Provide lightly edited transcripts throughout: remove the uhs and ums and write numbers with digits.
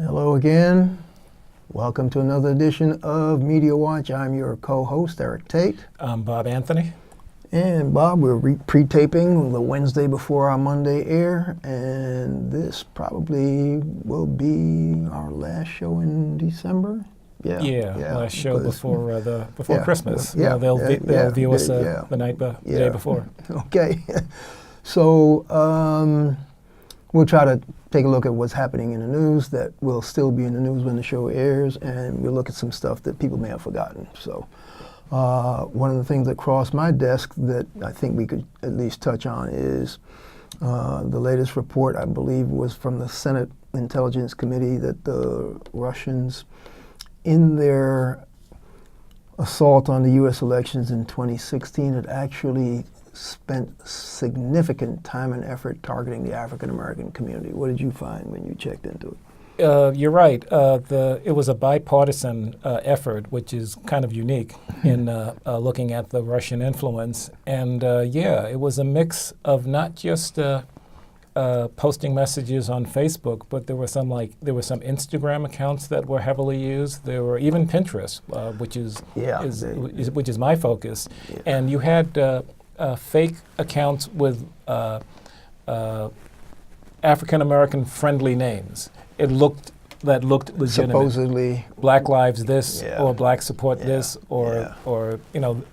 Hello again. Welcome to another edition of Media Watch. I'm your co-host, Eric Tait. I'm Bob Anthony. And Bob, we're pre-taping the Wednesday before our Monday air, and this probably will be our last show in December. Yeah, last show before Christmas. Yeah, they'll view us the day before. Okay. So we'll try to take a look at what's happening in the news that will still be in the news when the show airs, and we'll look at some stuff that people may have forgotten. So one of the things that crossed my desk that I think we could at least touch on is the latest report, I believe, was from the Senate Intelligence Committee that the Russians, in their assault on the U.S. elections in 2016, had actually spent significant time and effort targeting the African-American community. What did you find when you checked into it? You're right. It was a bipartisan effort, which is kind of unique in looking at the Russian influence. And it was a mix of not just posting messages on Facebook, but there were some Instagram accounts that were heavily used. There were even Pinterest, which is my focus. Yeah. And you had fake accounts with African-American friendly names. It looked legitimate. Supposedly Black Lives this, or Black Support this, or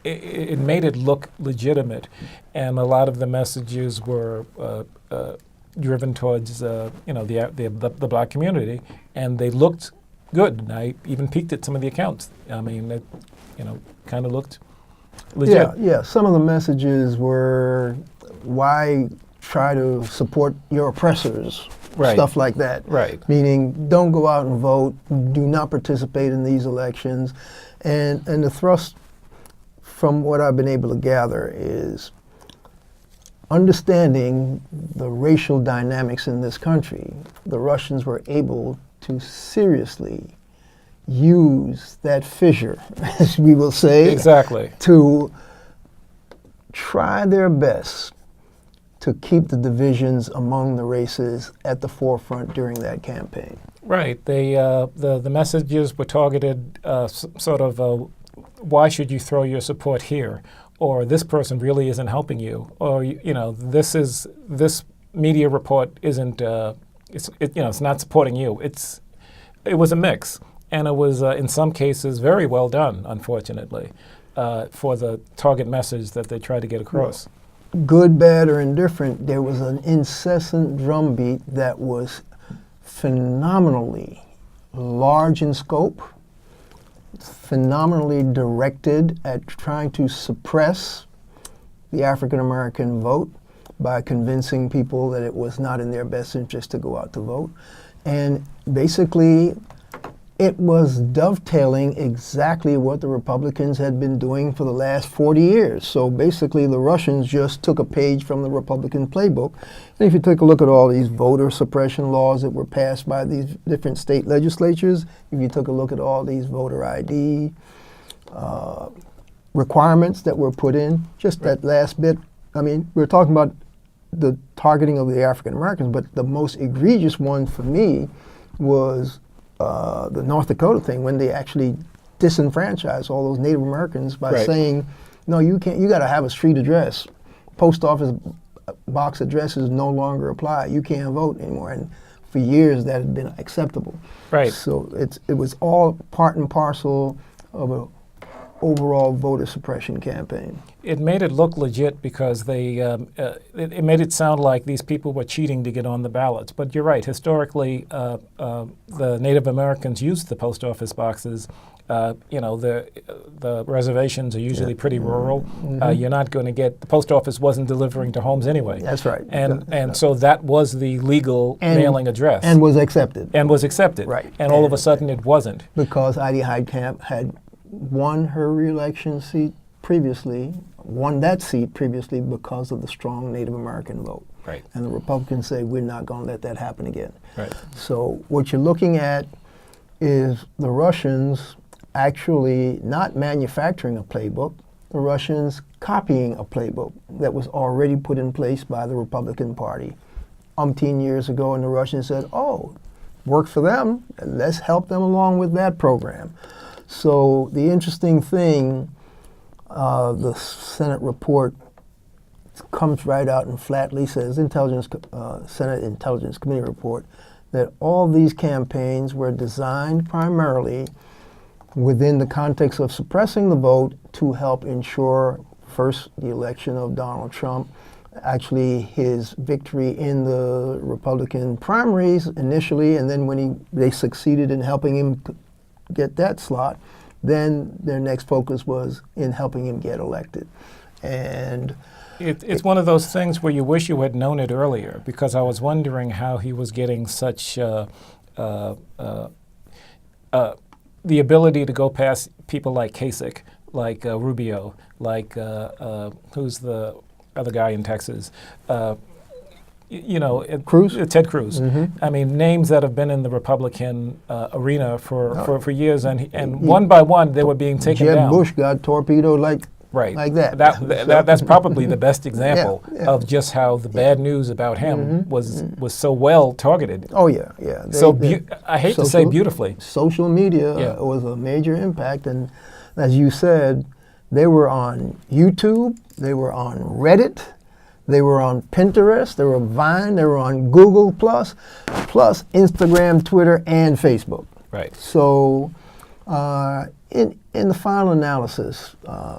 it made it look legitimate, and a lot of the messages were driven towards the black community, and they looked good. And I even peeked at some of the accounts. I mean, it kind of looked legit. Yeah. Some of the messages were, why try to support your oppressors? Right. Stuff like that. Right. Meaning, don't go out and vote, do not participate in these elections. And the thrust from what I've been able to gather is understanding the racial dynamics in this country. The Russians were able to seriously use that fissure, as we will say, exactly, to try their best to keep the divisions among the races at the forefront during that campaign. Right. The messages were targeted why should you throw your support here? Or this person really isn't helping you. Or, this media report isn't, it's not supporting you. It was a mix. And it was, in some cases, very well done, unfortunately, for the target message that they tried to get across. Good, bad, or indifferent, there was an incessant drumbeat that was phenomenally large in scope, phenomenally directed at trying to suppress the African-American vote by convincing people that it was not in their best interest to go out to vote. And basically, it was dovetailing exactly what the Republicans had been doing for the last 40 years. So basically, the Russians just took a page from the Republican playbook. And if you take a look at all these voter suppression laws that were passed by these different state legislatures, if you took a look at all these voter ID requirements that were put in, just that last bit, I mean, we're talking about the targeting of the African Americans, but the most egregious one for me was the North Dakota thing, when they actually disenfranchised all those Native Americans by saying, no, you can't, you got to have a street address. Post office box addresses no longer apply. You can't vote anymore. And for years that had been acceptable. Right. So it was all part and parcel of an overall voter suppression campaign. It made it look legit because it made it sound like these people were cheating to get on the ballots. But you're right. Historically, the Native Americans used the post office boxes. The reservations are usually pretty rural. You're not going to get, the post office wasn't delivering to homes anyway. That's right. And so that was the legal mailing address. And was accepted. Right. And all of a sudden it wasn't. Because Heidi Heitkamp had won her re-election seat previously, because of the strong Native American vote. Right. And the Republicans say, we're not going to let that happen again. Right. So what you're looking at is the Russians actually not manufacturing a playbook, the Russians copying a playbook that was already put in place by the Republican Party umpteen years ago, and the Russians said, oh, works for them, let's help them along with that program. So the interesting thing, the Senate report comes right out and flatly says, Senate Intelligence Committee report, that all these campaigns were designed primarily within the context of suppressing the vote to help ensure, first, the election of Donald Trump, actually his victory in the Republican primaries initially, and then when they succeeded in helping him get that slot, then their next focus was in helping him get elected. And it's one of those things where you wish you had known it earlier, because I was wondering how he was getting such the ability to go past people like Kasich, like Rubio, like who's the other guy in Texas, Cruz? Ted Cruz. Mm-hmm. I mean, names that have been in the Republican arena for years, and one by one they were being taken down. Jeb Bush got torpedoed like that. That's probably the best example of just how the bad news about him was so well targeted. Oh yeah. I hate to say beautifully. Social media was a major impact, and as you said, they were on YouTube, they were on Reddit, they were on Pinterest, they were on Vine, they were on Google+, plus Instagram, Twitter, and Facebook. Right. So in the final analysis,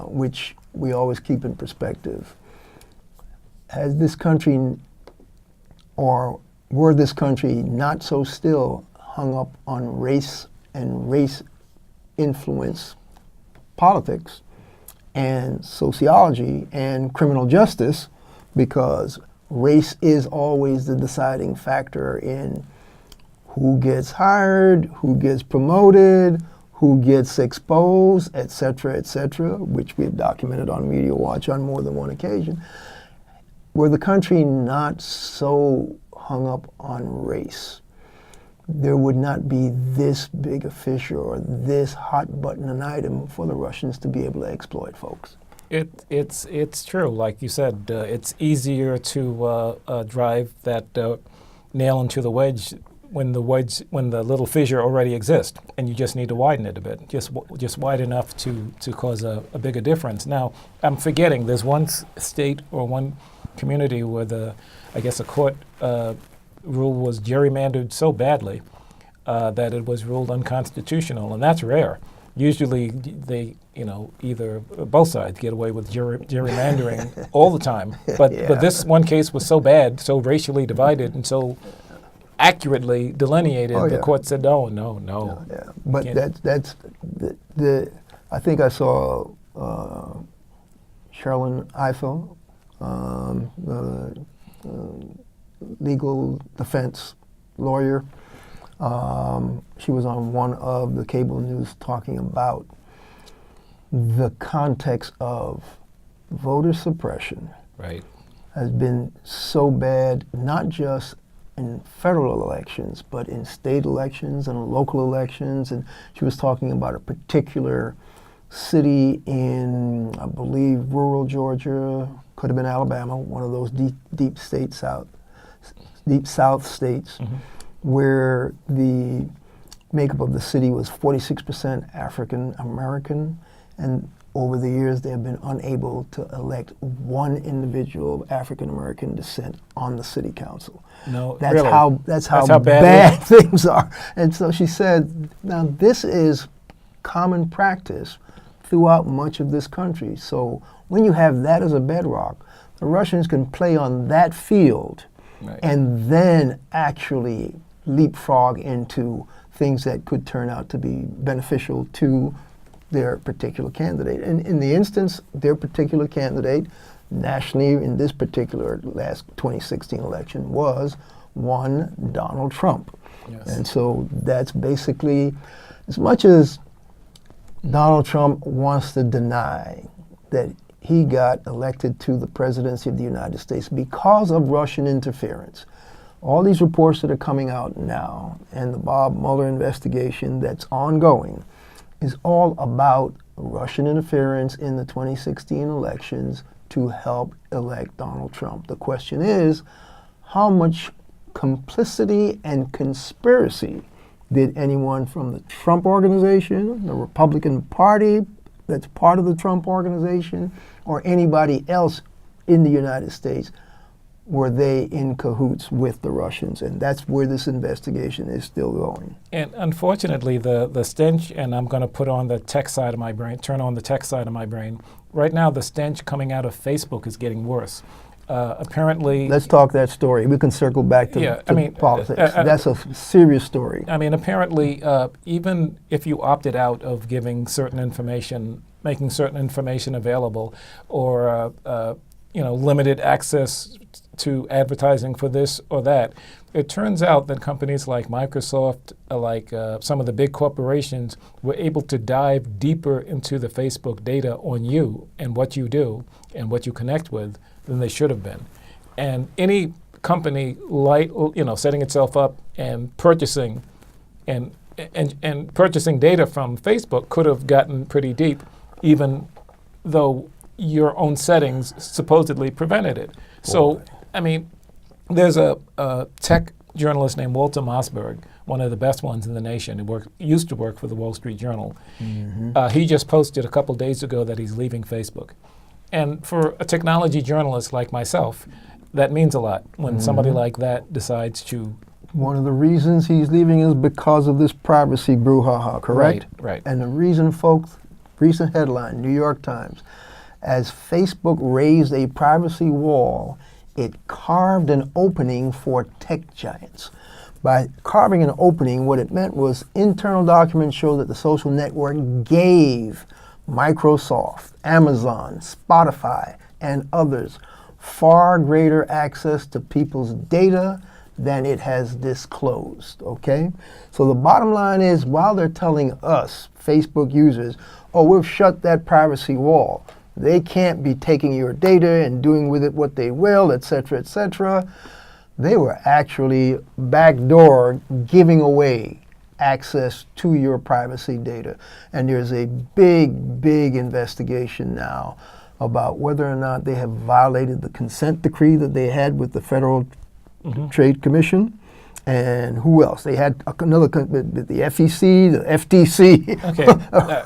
which we always keep in perspective, has this country, or were this country not so still hung up on race and race influence politics and sociology and criminal justice, because race is always the deciding factor in who gets hired, who gets promoted, who gets exposed, et cetera, which we've documented on Media Watch on more than one occasion. Were the country not so hung up on race, there would not be this big a fish or this hot button an item for the Russians to be able to exploit folks. It's true. Like you said, it's easier to drive that nail into the wedge when the little fissure already exists, and you just need to widen it a bit, just wide enough to cause a bigger difference. Now, I'm forgetting there's one state or one community where a court rule was gerrymandered so badly that it was ruled unconstitutional, and that's rare. Usually they, either both sides get away with gerrymandering all the time. But this one case was so bad, so racially divided, and so accurately delineated. The court said, no. Yeah. But that's the I think I saw Sherlyn Ifill, legal defense lawyer. She was on one of the cable news talking about the context of voter suppression. Right. Has been so bad, not just in federal elections, but in state elections and local elections. And she was talking about a particular city in, I believe, rural Georgia, could have been Alabama, one of those deep South states, where the makeup of the city was 46% African American, and over the years they have been unable to elect one individual of African American descent on the city council. No, that's really? That's how bad things are. And so she said, now this is common practice throughout much of this country. So when you have that as a bedrock, the Russians can play on that field and then actually leapfrog into things that could turn out to be beneficial to their particular candidate. And in the instance, their particular candidate, nationally in this particular last 2016 election, was one Donald Trump. Yes. And so that's basically, as much as Donald Trump wants to deny that he got elected to the presidency of the United States because of Russian interference, all these reports that are coming out now and the Bob Mueller investigation that's ongoing is all about Russian interference in the 2016 elections to help elect Donald Trump. The question is, how much complicity and conspiracy did anyone from the Trump organization, the Republican Party that's part of the Trump organization, or anybody else in the United States, were they in cahoots with the Russians? And that's where this investigation is still going. And unfortunately, the stench, and I'm going to put on the tech side of my brain, turn on the tech side of my brain. Right now, the stench coming out of Facebook is getting worse. Apparently, let's talk that story. We can circle back to, politics. That's a serious story. I mean, apparently, even if you opted out of giving certain information, making certain information available, or limited access to advertising for this or that, it turns out that companies like Microsoft, some of the big corporations, were able to dive deeper into the Facebook data on you and what you do and what you connect with than they should have been. And any company setting itself up and purchasing and purchasing data from Facebook could have gotten pretty deep, even though your own settings supposedly prevented it. So, I mean, there's a tech journalist named Walter Mossberg, one of the best ones in the nation, who used to work for the Wall Street Journal. Mm-hmm. He just posted a couple days ago that he's leaving Facebook. And for a technology journalist like myself, that means a lot when somebody like that decides to. One of the reasons he's leaving is because of this privacy brouhaha, correct? Right. And the reason, folks, recent headline, New York Times, as Facebook raised a privacy wall, it carved an opening for tech giants. By carving an opening, what it meant was internal documents show that the social network gave Microsoft, Amazon, Spotify, and others far greater access to people's data than it has disclosed, okay? So the bottom line is, while they're telling us, Facebook users, oh, we've shut that privacy wall, they can't be taking your data and doing with it what they will, et cetera, they were actually backdoor giving away access to your privacy data. And there's a big investigation now about whether or not they have violated the consent decree that they had with the Federal Trade Commission. And who else? They had another, the FEC, the FTC. Okay.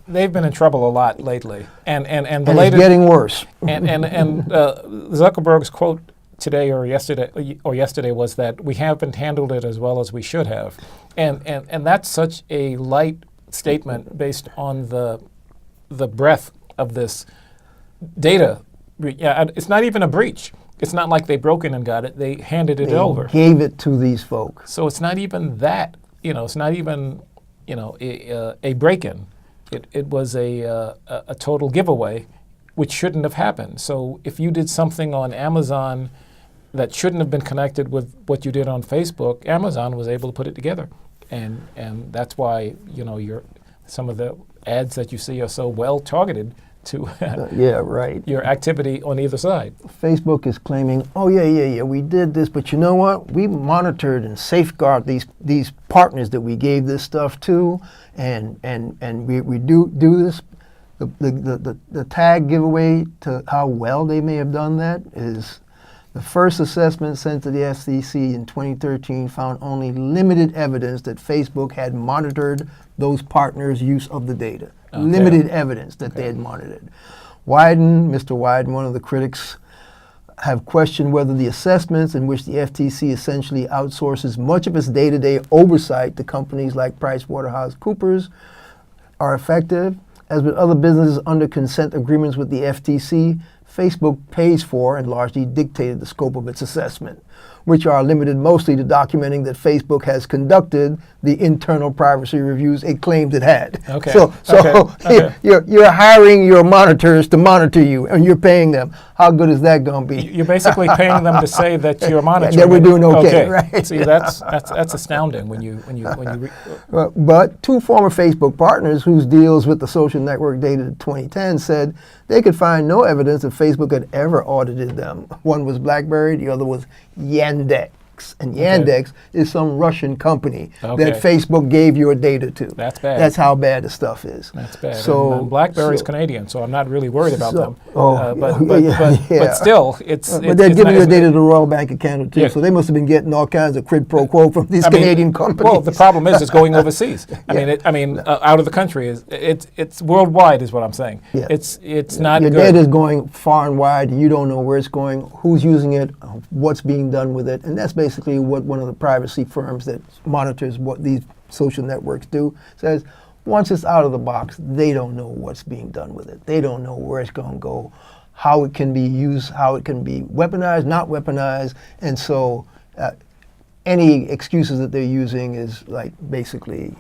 They've been in trouble a lot lately. And the latest, it's getting worse. And Zuckerberg's quote today or yesterday was that we haven't handled it as well as we should have. And that's such a light statement based on the breadth of this data. Yeah, it's not even a breach. It's not like they broke in and got it. They handed it over. They gave it to these folks. So it's not even that. It's not even a break-in. It was a total giveaway, which shouldn't have happened. So if you did something on Amazon that shouldn't have been connected with what you did on Facebook, Amazon was able to put it together, and that's why some of the ads that you see are so well targeted to your activity on either side. Facebook is claiming, oh yeah, we did this, but you know what? We monitored and safeguarded these partners that we gave this stuff to, and we do this. The tag giveaway to how well they may have done that is the first assessment sent to the FCC in 2013 found only limited evidence that Facebook had monitored those partners' use of the data. Okay. Limited evidence that they had monitored. Mr. Wyden, one of the critics, have questioned whether the assessments in which the FTC essentially outsources much of its day-to-day oversight to companies like PricewaterhouseCoopers are effective. As with other businesses under consent agreements with the FTC, Facebook pays for and largely dictated the scope of its assessment, which are limited mostly to documenting that Facebook has conducted the internal privacy reviews it claimed it had. Okay. So you're hiring your monitors to monitor you, and you're paying them. How good is that going to be? You're basically paying them to say that you're monitoring. That we're doing okay, right? See, that's astounding when you But two former Facebook partners whose deals with the social network dated in 2010 said they could find no evidence that Facebook had ever audited them. One was BlackBerry, the other was Yandex. and Yandex is some Russian company Okay. that Facebook gave your data to. That's bad. That's how bad the stuff is. That's bad. So and BlackBerry's Canadian, so I'm not really worried about them. yeah. But still, it's but they're giving your not, data to the Royal Bank of Canada too, Yeah. so they must have been getting all kinds of quid pro quo from these I mean, Canadian companies. Well, the problem is it's going overseas. I mean, out of the country is it's worldwide is what I'm saying. Yeah. It's not your good. data is going far and wide. You don't know where it's going, who's using it, what's being done with it, and that's basically what one of the privacy firms that monitors what these social networks do says. Once it's out of the box, they don't know what's being done with it. They don't know where it's going to go, how it can be used, how it can be weaponized, not weaponized, and so any excuses that they're using is like basically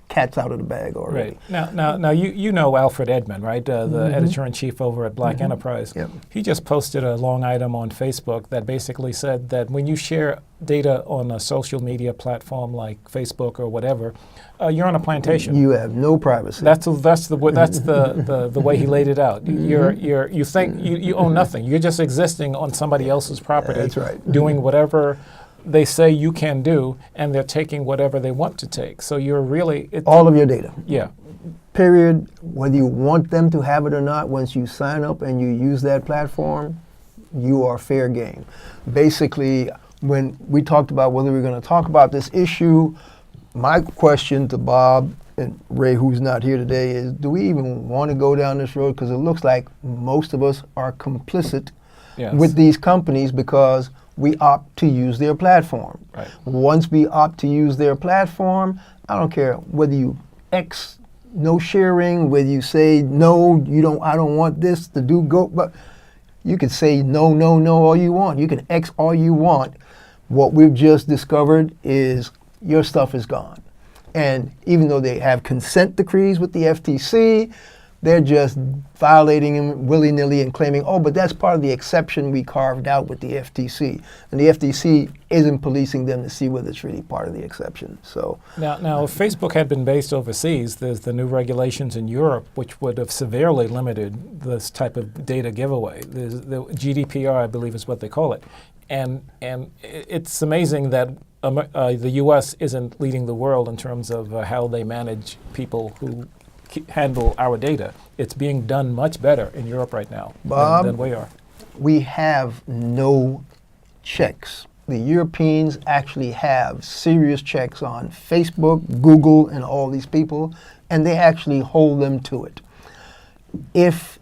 cat's out of the bag already. Right. Now you know Alfred Edmond, right? The editor-in-chief over at Black Enterprise. Yep. He just posted a long item on Facebook that basically said that when you share data on a social media platform like Facebook or whatever, you're on a plantation. You have no privacy. That's the way he laid it out. You think you own nothing. You're just existing on somebody else's property. That's right. Doing whatever they say you can do, and they're taking whatever they want to take. So you're really all of your data. Yeah. Period. Whether you want them to have it or not, once you sign up and you use that platform, you are fair game. Basically, when we talked about whether we're going to talk about this issue, my question to Bob and Ray, who's not here today, is do we even want to go down this road? Because it looks like most of us are complicit with these companies because we opt to use their platform. Right. Once we opt to use their platform, I don't care whether you X no sharing, whether you say no, I don't want this to do go, but you can say no all you want. You can X all you want. What we've just discovered is your stuff is gone. And even though they have consent decrees with the FTC, they're just violating them willy-nilly and claiming, oh, but that's part of the exception we carved out with the FTC. And the FTC isn't policing them to see whether it's really part of the exception. So now, if Facebook had been based overseas, there's the new regulations in Europe which would have severely limited this type of data giveaway. There's the GDPR, I believe, is what they call it. And it's amazing that the U.S. isn't leading the world in terms of how they manage people who handle our data. It's being done much better in Europe right now than we are. We have no checks. The Europeans actually have serious checks on Facebook, Google, and all these people, and they actually hold them to it. If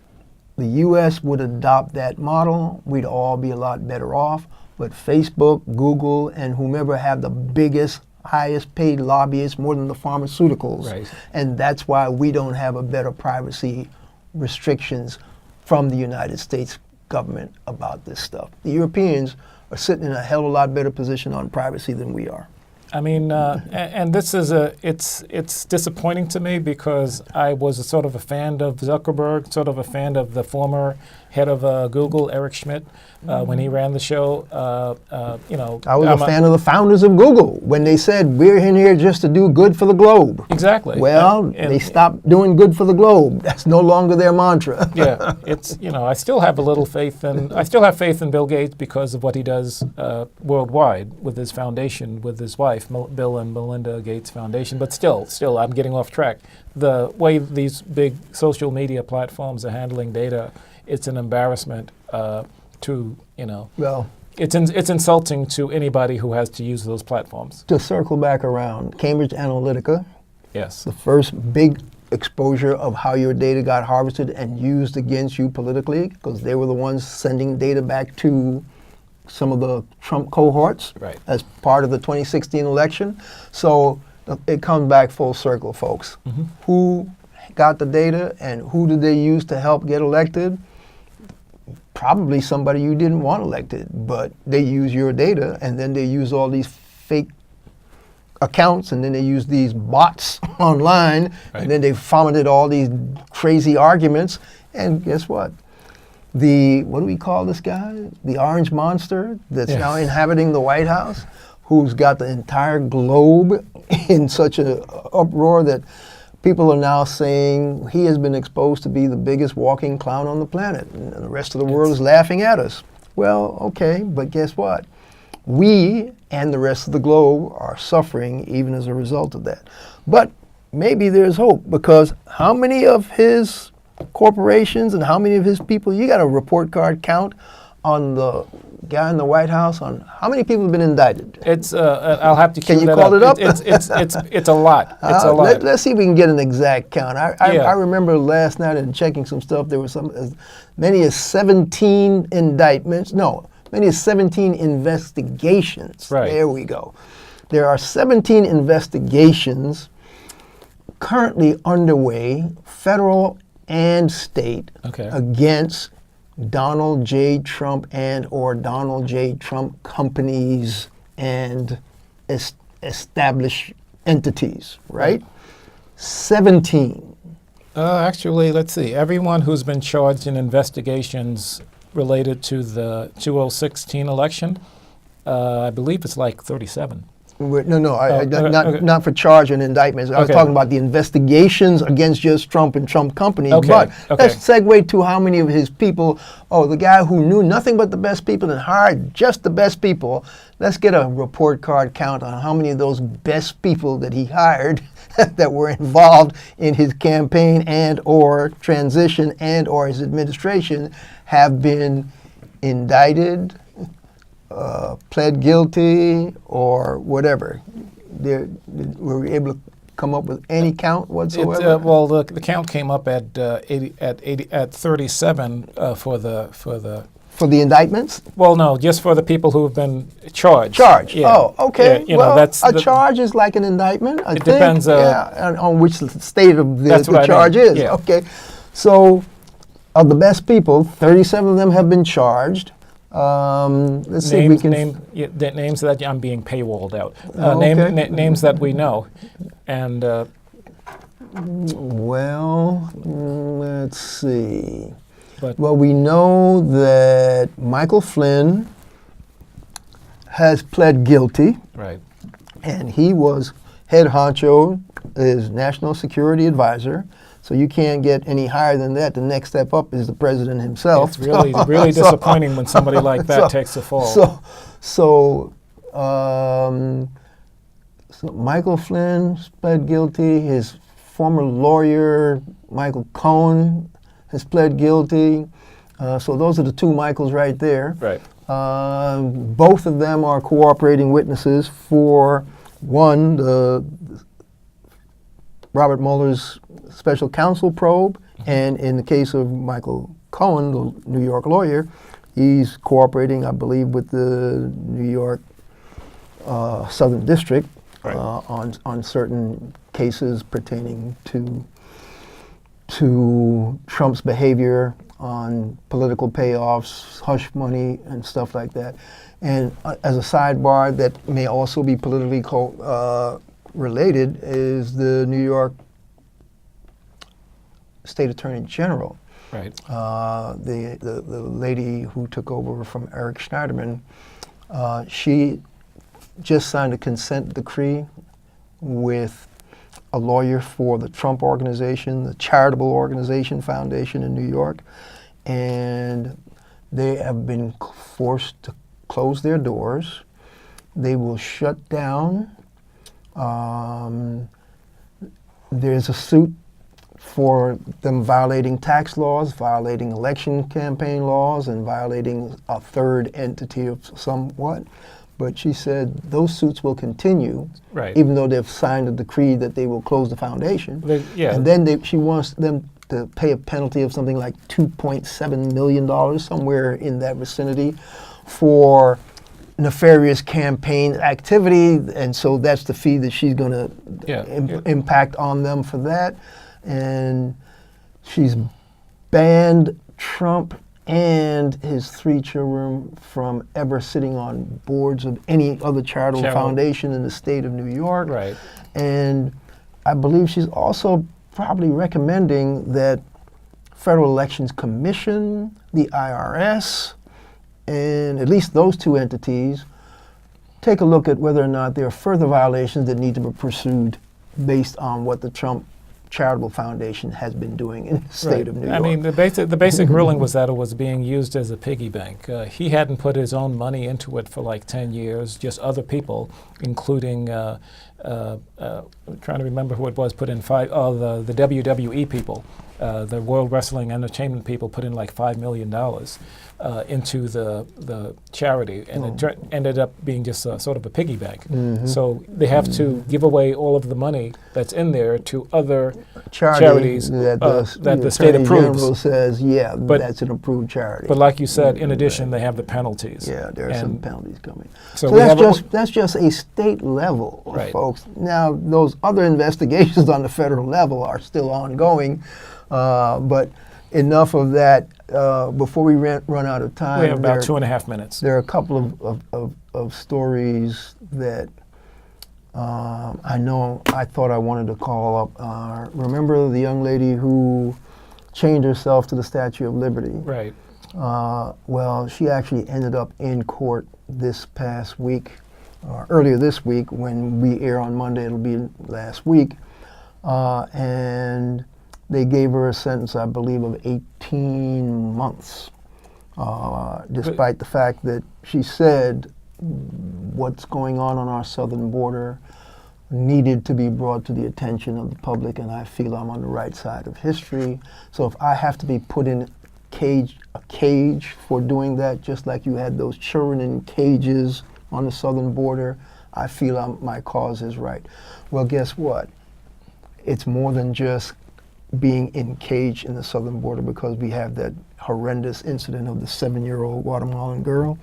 the U.S. would adopt that model, we'd all be a lot better off. But Facebook, Google, and whomever have the biggest highest paid lobbyists, more than the pharmaceuticals. Right. And that's why we don't have a better privacy restrictions from the United States government about this stuff. The Europeans are sitting in a hell of a lot better position on privacy than we are. I mean, and this is it's disappointing to me because I was sort of a fan of Zuckerberg, sort of a fan of the former head of Google, Eric Schmidt, when he ran the show. I was a fan of the founders of Google when they said we're in here just to do good for the globe. Exactly. Well, they stopped doing good for the globe. That's no longer their mantra. Yeah, it's I still have a little faith in Bill Gates because of what he does worldwide with his foundation, with his wife, Bill and Melinda Gates Foundation. But still, I'm getting off track. The way these big social media platforms are handling data, it's an embarrassment Well, it's insulting to anybody who has to use those platforms. To circle back around, Cambridge Analytica, Yes. the first big exposure of how your data got harvested and used against you politically, because they were the ones sending data back to some of the Trump cohorts as part of the 2016 election. So it comes back full circle, folks. Mm-hmm. Who got the data and who did they use to help get elected? Probably somebody you didn't want elected, but they use your data and then they use all these fake accounts and then they use these bots online and then they fomented all these crazy arguments. And guess what? What do we call this guy? The orange monster that's now inhabiting the White House, who's got the entire globe in such an uproar that people are now saying he has been exposed to be the biggest walking clown on the planet, and the rest of the world is laughing at us. Well, okay, but guess what? We, and the rest of the globe are suffering even as a result of that. But maybe there's hope, because how many of his corporations and how many of his people, you got a report card count on the guy in the White House on how many people have been indicted? It's I'll have to. Can you call it up? It's a lot. It's a lot. Let's see if we can get an exact count. I remember last night in checking some stuff, there were as many as 17 indictments. No, many as 17 investigations. Right. There we go. There are 17 investigations currently underway, federal and state, against Donald J. Trump and or Donald J. Trump companies and established entities, right? 17. Actually, let's see. Everyone who's been charged in investigations related to the 2016 election, I believe it's like 37. Not for charge and indictments. I was talking about the investigations against just Trump and Trump companies. But let's segue to how many of his people, the guy who knew nothing but the best people and hired just the best people. Let's get a report card count on how many of those best people that he hired that were involved in his campaign and or transition and or his administration have been indicted, pled guilty, or whatever. Were we able to come up with any count whatsoever? The count came up at 37 for the indictments. Well, no, just for the people who have been charged. Charged. Yeah. Oh, okay. Yeah, that's a charge is like an indictment. I think. Depends. On which state of the charge is. Yeah. Okay. So, of the best people, 37 of them have been charged. Let's see if we can the names that I'm being paywalled out. Names that we know, and let's see. Well, we know that Michael Flynn has pled guilty, right, and he was head honcho, his national security advisor. So you can't get any higher than that. The next step up is the president himself. It's really disappointing when somebody like that takes a fall. So Michael Flynn pled guilty. His former lawyer, Michael Cohen, has pled guilty. So those are the two Michaels right there. Right. Both of them are cooperating witnesses for, one, the Robert Mueller's special counsel probe, and in the case of Michael Cohen, the New York lawyer, he's cooperating, I believe, with the New York Southern District on certain cases pertaining to Trump's behavior on political payoffs, hush money, and stuff like that. And as a sidebar that may also be politically related is the New York State Attorney General. Right. The lady who took over from Eric Schneiderman, she just signed a consent decree with a lawyer for the Trump organization, the charitable organization foundation in New York, and they have been forced to close their doors. They will shut down. There's a suit for them violating tax laws, violating election campaign laws, and violating a third entity of somewhat. But she said those suits will continue, even though they've signed a decree that they will close the foundation. And then she wants them to pay a penalty of something like $2.7 million, somewhere in that vicinity, for nefarious campaign activity. And so that's the fee that she's going to impact on them for that. And she's banned Trump and his 3 children from ever sitting on boards of any other charitable foundation in the state of New York. Right. And I believe she's also probably recommending that Federal Elections Commission, the IRS, and at least those 2 entities take a look at whether or not there are further violations that need to be pursued based on what the Trump charitable foundation has been doing in the state of New York. I mean, the basic ruling was that it was being used as a piggy bank. He hadn't put his own money into it for like 10 years, just other people, including, trying to remember who it was, put in the WWE people, the World Wrestling Entertainment people put in like $5 million into the charity, and it ended up being just sort of a piggy bank. So they have to give away all of the money that's in there to other charities that the state approves. General says, yeah, that's an approved charity. But like you said, in addition, they have the penalties. Yeah, there are some penalties coming. So that's just a state level, folks. Now, those other investigations on the federal level are still ongoing, but enough of that. Before we run out of time, we have about 2.5 minutes. There are a couple of stories that I thought I wanted to call up. Remember the young lady who chained herself to the Statue of Liberty? Right. Well, she actually ended up in court this past week, earlier this week. When we air on Monday, it'll be last week. And they gave her a sentence, I believe, of 18 months, despite the fact that she said what's going on our southern border needed to be brought to the attention of the public, and I feel I'm on the right side of history. So if I have to be put in a cage for doing that, just like you had those children in cages on the southern border, I feel my cause is right. Well, guess what? It's more than just being encaged in the southern border, because we have that horrendous incident of the 7-year-old Guatemalan girl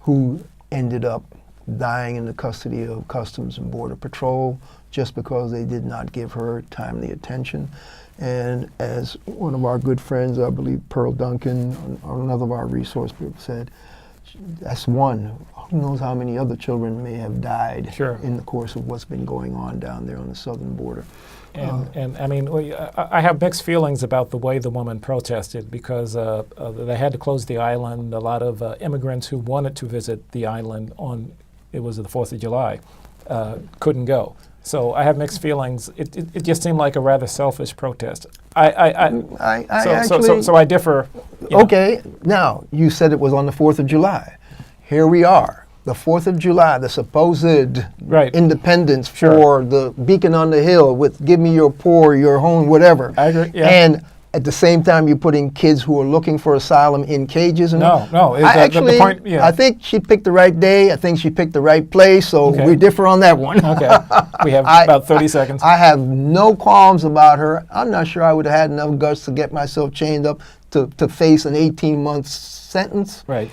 who ended up dying in the custody of Customs and Border Patrol just because they did not give her timely attention. And as one of our good friends, I believe Pearl Duncan, on another of our resource groups said, that's one. Who knows how many other children may have died in the course of what's been going on down there on the southern border. And I mean, I have mixed feelings about the way the woman protested, because they had to close the island. A lot of immigrants who wanted to visit the island it was the 4th of July, couldn't go. So I have mixed feelings. It just seemed like a rather selfish protest. So I differ. Okay, now you said it was on the 4th of July. Here we are. The 4th of July, the supposed independence for the beacon on the hill with give me your poor, your home, whatever. I agree, yeah. And at the same time, you're putting kids who are looking for asylum in cages. And I think she picked the right day. I think she picked the right place. So we differ on that one. Okay. We have about 30 seconds. I have no qualms about her. I'm not sure I would have had enough guts to get myself chained up to face an 18-month sentence. Right.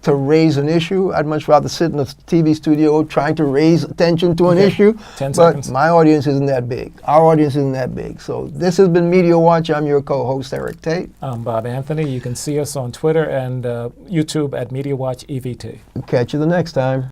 To raise an issue. I'd much rather sit in a TV studio trying to raise attention to an issue. 10 seconds. But my audience isn't that big. Our audience isn't that big. So this has been Media Watch. I'm your co-host, Eric Tait. I'm Bob Anthony. You can see us on Twitter and YouTube at Media Watch EVT. Catch you the next time.